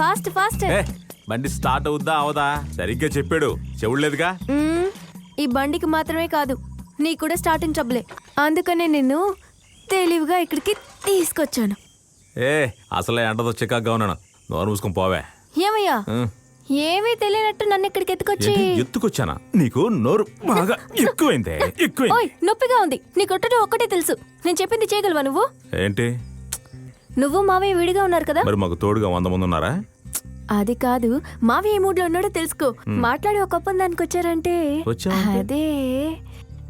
Fast fast. బండి start అవుద్దా అవదా సరిగ్గా చెప్పాడు, చెవులేదుగా. ఈ బండికి మాత్రమే కాదు, నీ కూడా స్టార్టింగ్ ట్రబులే. అందుకనే నిన్ను తెలివిగా ఇక్కడికి తీసుకొచ్చాను. అసలే ఎండతో చికాగ్గా ఉన్నాను. నోరు మూసుకొని పోవే. ఏమయ్యా, ఏమీ తెలియనట్టు నన్ను ఇక్కడికి ఎత్తుకొచ్చానా? నీకు నోరు బాగా ఎక్కువైందే. ఓయ్, నొప్పిగా ఉంది. నీ కొట్టడం ఒక్కటే తెలుసు. నేను చెప్పింది చేయగలవా నువ్వు? ఏంటి? నువ్వు మావయ్య విడిగా ఉన్నారు కదా, మరి మాకు తోడుగా 100 మంది ఉన్నారా? అది కాదు, మావయ్య ఏ మూడ్ లో ఉన్నాడో తెలుసుకో. మాట్లాడి ఒక ఒప్పందానికి వచ్చారంటే అదే,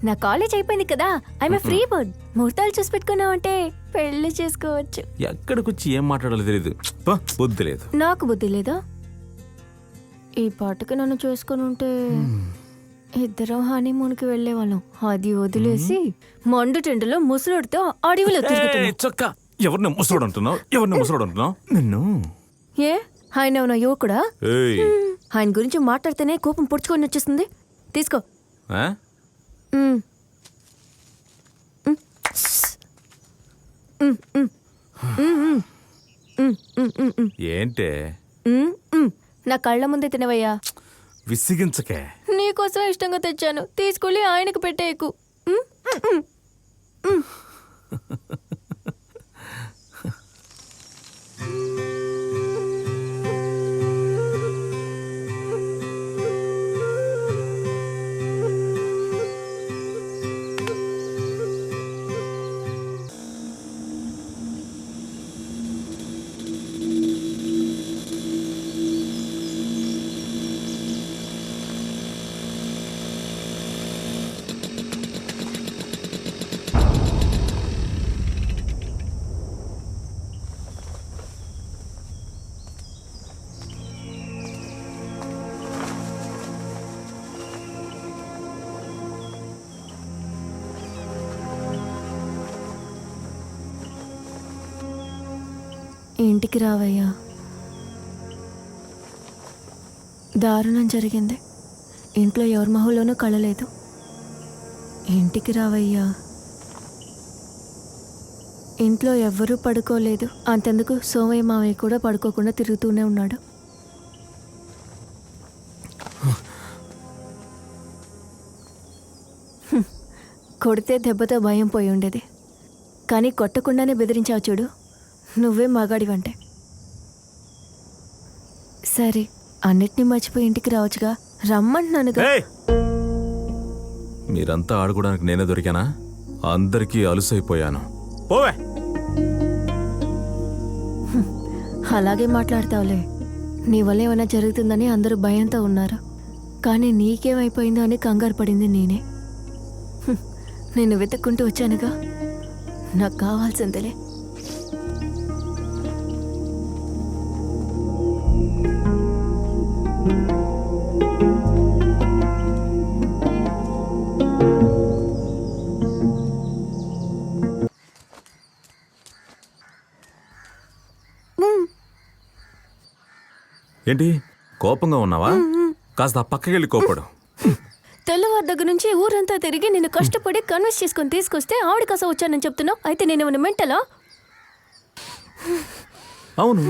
నా కాలేజ్ అయిపోయింది కదా, ఐఎమ్ ఫ్రీ బర్డ్. ముహూర్తాలు చూసి పెట్టుకున్నావంటే పెళ్లి చేసుకోవచ్చు. ఎక్కడికొచ్చి ఏం మాట్లాడాలో తెలియదు, బుద్ధి లేదు. నాకు బుద్ధి లేదా? ఈ పాటకి నన్ను చేసుకుని ఉంటే ఇద్దరం హనీమూన్కి వెళ్ళేవాళ్ళం. అది వదిలేసి మండు టెండలో ముసలుడితో అడవిలో చొక్క. ఎవరిని ముసలోడు అంటున్నావు? ఎవరిని ముసలోడు అంటున్నావు? నిన్ను ఏ ఆయన ఏమన్నా యువకుడా? ఆయన గురించి మాట్లాడితేనే కోపం పొడుచుకొని వచ్చేస్తుంది. తీసుకో. ఏంటే? నా కళ్ళ ముందే తినవయ్యా. విసిగించకే. నీకోసం ఇష్టంగా తెచ్చాను, తీసుకెళ్ళి ఆయనకు పెట్టేయకు. ఇంటికి రావయ్యా, దారుణం జరిగింది. ఇంట్లో ఎవరి మొహంలోనూ కళలేదు. ఇంటికి రావయ్యా. ఇంట్లో ఎవ్వరూ పడుకోలేదు. అంతెందుకు సోమయ్య మావయ్య కూడా పడుకోకుండా తిరుగుతూనే ఉన్నాడు. కొడితే దెబ్బతో భయం పోయి ఉండేది, కానీ కొట్టకుండానే బెదిరించావు చూడు, నువ్వే మగాడివంటే. సరే, అన్నిటినీ మర్చిపోయి ఇంటికి రావచ్చుగా, రమ్మంటున్నానుగా. మీరంతా ఆడుకోవడానికి నేనే దొరికానా? అందరికీ అలుసైపోయాను. పోవే. అలాగే మాట్లాడతావులే. నీ వల్ల ఏమైనా జరుగుతుందని అందరూ భయంతో ఉన్నారు, కానీ నీకేమైపోయిందో అని కంగారు పడింది నేనే. నేను వెతుక్కుంటూ వచ్చానుగా, నాకు కావాల్సిందిలే. ఏంటి కోపంగా ఉన్నావా? కాస్త పక్కకెళ్ళి కోపడు. తెల్లవారి దగ్గర నుంచి ఊరంతా తిరిగి నేను కష్టపడి కన్విన్స్ చేసుకొని తీసుకొస్తే ఆవిడ కోసం వచ్చానని చెప్తున్నావు. అయితే నేనేమన్నా మెంటలా? అవును.